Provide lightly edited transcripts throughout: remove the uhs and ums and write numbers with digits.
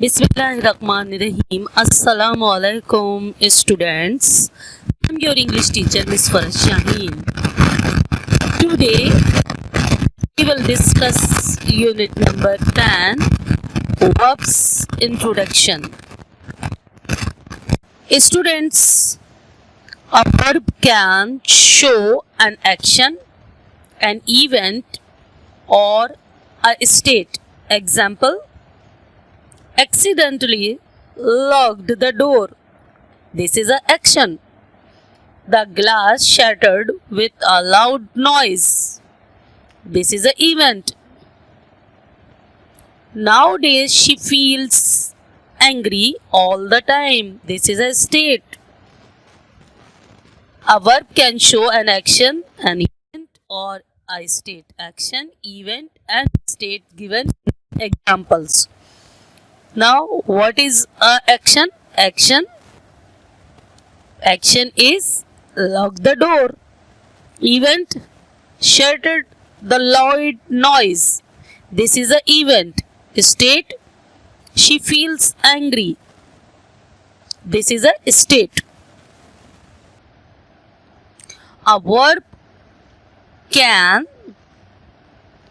Bismillahirrahmanirrahim. Assalamu alaikum students. I'm your English teacher Miss Farah Shaheen. Today we will discuss unit number 10, Verbs Introduction. Students, a verb can show an action, an event or a state. Example: accidentally locked the door. This is an action. The glass shattered with a loud noise. This is an event. Nowadays she feels angry all the time. This is a state. A verb can show an action, an event or a state. Action, event and state given examples. Now, what is action? Action is lock the door. Event, shattered the loud noise. This is an event. State, she feels angry. This is a state. A verb can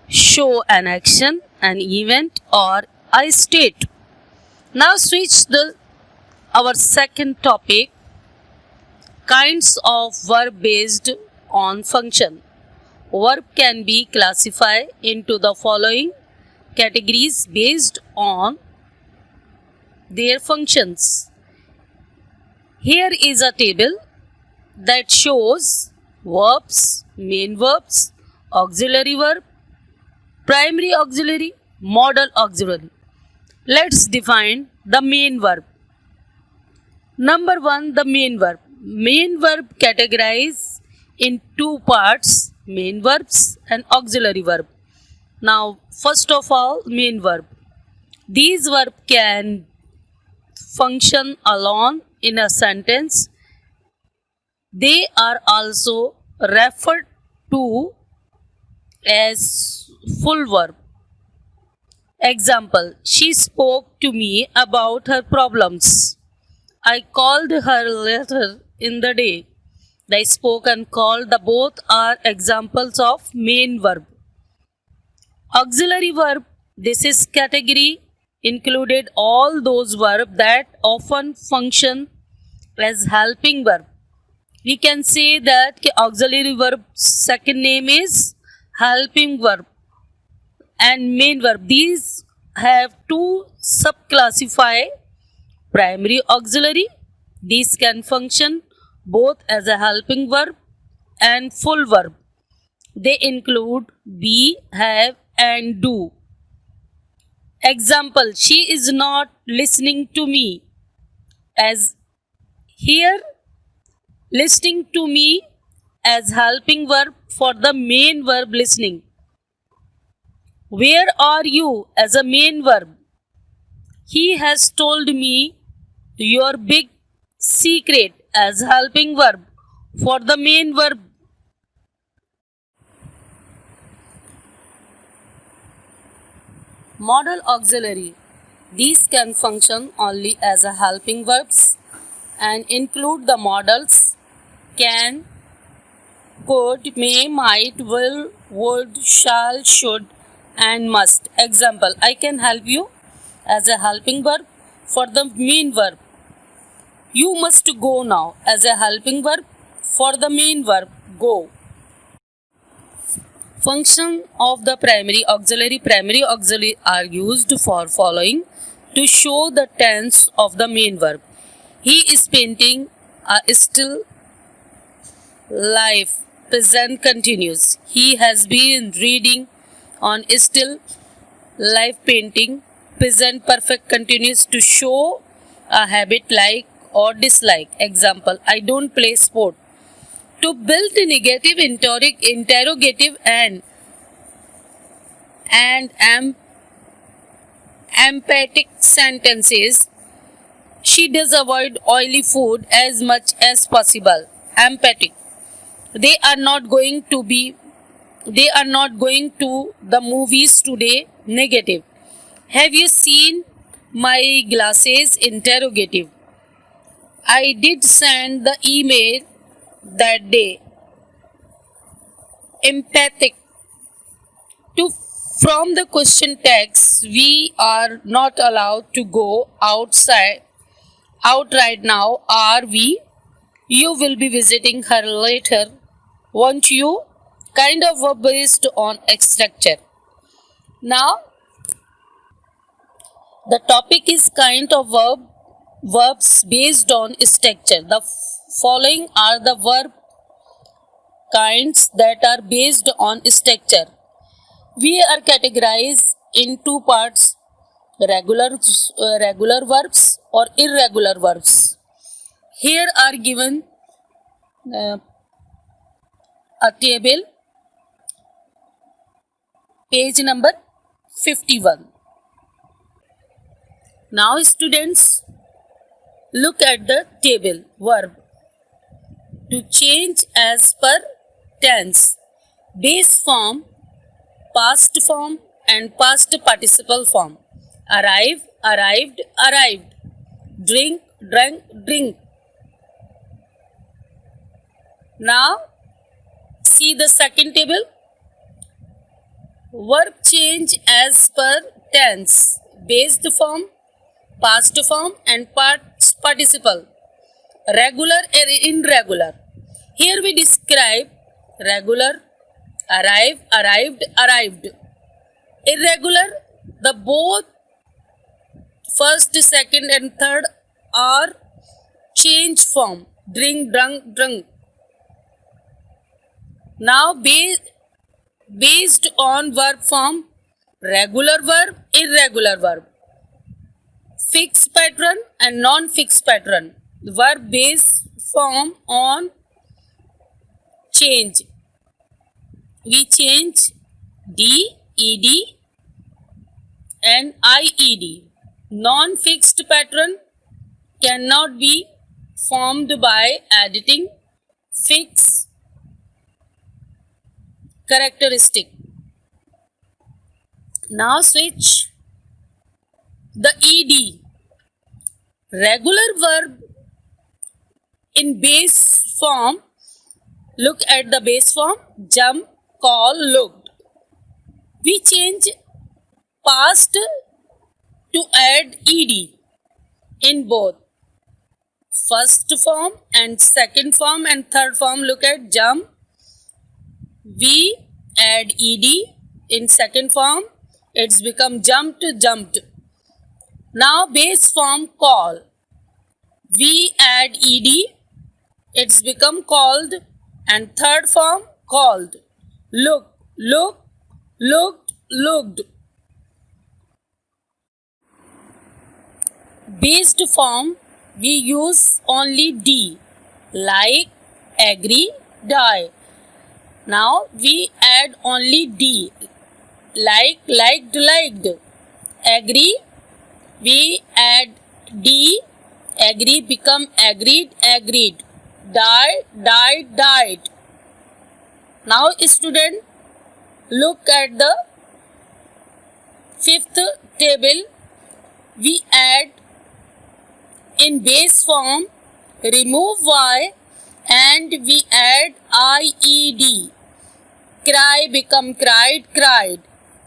show an action, an event or a state. Now switch our second topic, kinds of verb based on function. Verb can be classified into the following categories based on their functions. Here is a table that shows verbs, main verbs, auxiliary verb, primary auxiliary, modal auxiliary. Let's define the main verb. Number 1, the main verb. Main verb categorized in two parts, main verbs and auxiliary verb. Now, first of all, main verb. These verbs can function alone in a sentence. They are also referred to as full verb. Example: she spoke to me about her problems. I called her later in the day. They spoke and called, the both are examples of main verb. Auxiliary verb, this is category included all those verbs that often function as helping verb. We can say that auxiliary verb second name is helping verb and main verb. These have two subclassify: primary auxiliary. These can function both as a helping verb and full verb. They include be, have and do. Example: she is not listening to me. As here, listening to me as helping verb for the main verb listening. Where are you as a main verb. He has told me your big secret as helping verb for the main verb. Modal auxiliary. These can function only as a helping verbs and include the modals can, could, may, might, will, would, shall, should and must. Example: I can help you as a helping verb for the main verb. You must go now as a helping verb for the main verb go. Function of the primary auxiliary. Primary auxiliary are used for following to show the tense of the main verb. He is painting a still life, present continuous. He has been reading on still life, painting, present perfect continuous to show a habit like or dislike. Example: I don't play sport. To build a negative, interrogative and emphatic sentences, she does avoid oily food as much as possible. Emphatic: they are not going to the movies today. Negative: have you seen my glasses? Interrogative. I did send the email that day. Empathic. To from the question text, we are not allowed to go out right now, are we? You will be visiting her later, won't you? Kind of verb based on structure. Now, the topic is kind of verbs based on structure. The following are the verb kinds that are based on structure. We are categorized in two parts: regular verbs or irregular verbs. Here are given a table, page number 51. Now students, look at the table. Verb to change as per tense, base form, past form and past participle form. Arrive, arrived, arrived. Drink, drank, drink. Now see the second table. Verb change as per tense, based form, past form and past participle. Regular or irregular. Here we describe regular, arrive, arrived, arrived. Irregular, the both first, second and third are change form. Drink, drunk, drunk. Now based on verb form, regular verb, irregular verb. Fixed pattern and non-fixed pattern. Verb based form on change. We change D, ED and IED. Non-fixed pattern cannot be formed by editing fixed characteristic. Now switch the ED. Regular verb in base form. Look at the base form. Jump, call, looked. We change past to add ED in both first form and second form and third form. Look at jump. We add ED in second form. It's become jumped, jumped. Now base form call. We add ED. It's become called. And third form called. Look, look, looked, looked. Based form we use only D. Like, agree, die. Now we add only D. Like, liked, liked. Agree, we add D. Agree become agreed, agreed. Die, died, died. Now student, look at the fifth table. We add in base form, remove Y and we add IED. Cry become cried, cried.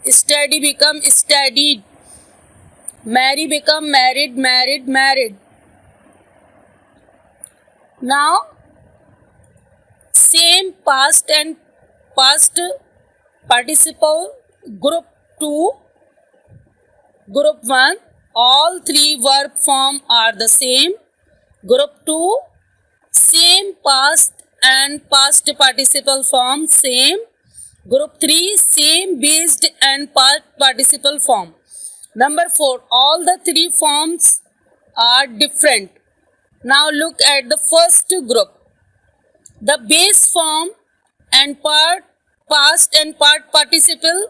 Study become studied. Marry become married, married, married. Now same past and past participle, group 2, group 1, all three verb form are the same. Group 2, same past and past participle form, same. Group 3, same based and past participle form. Number 4, all the three forms are different. Now look at the first group. The base form and past and part participle,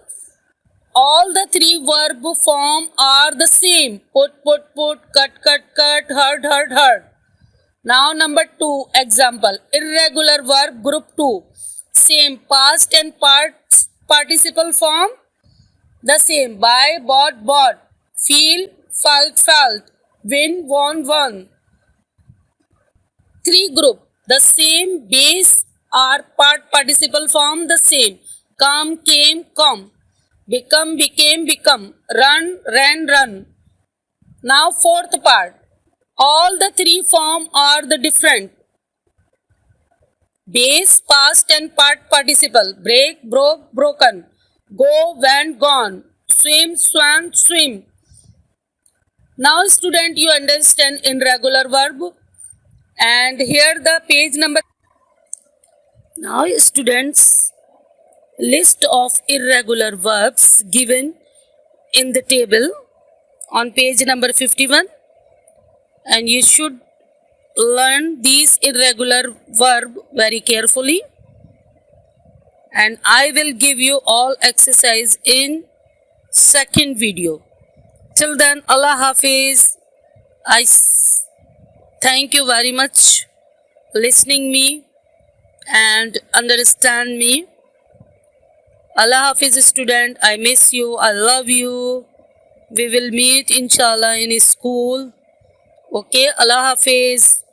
all the three verb form are the same. Put, cut, cut, heard, heard. Now number 2 example, irregular verb group 2. Same past and participle form, the same. Buy, bought, bought. Feel, felt, win, won. Three group, the same base or participle form the same. Come, came, come. Become, become. Run, run. Now fourth part. All the three form are the different. Base, past and participle. Break, broke, broken. Go, went, gone. Swim, swam, swim. Now student, you understand irregular verb. And here the page number. Now students, list of irregular verbs given in the table on page number 51, and you should learn these irregular verb very carefully, and I will give you all exercise in second video. Till then, Allah Hafiz. I thank you very much listening me and understand me. Allah Hafiz student, I miss you, I love you. We will meet inshallah in school. Okay, Allah Hafiz.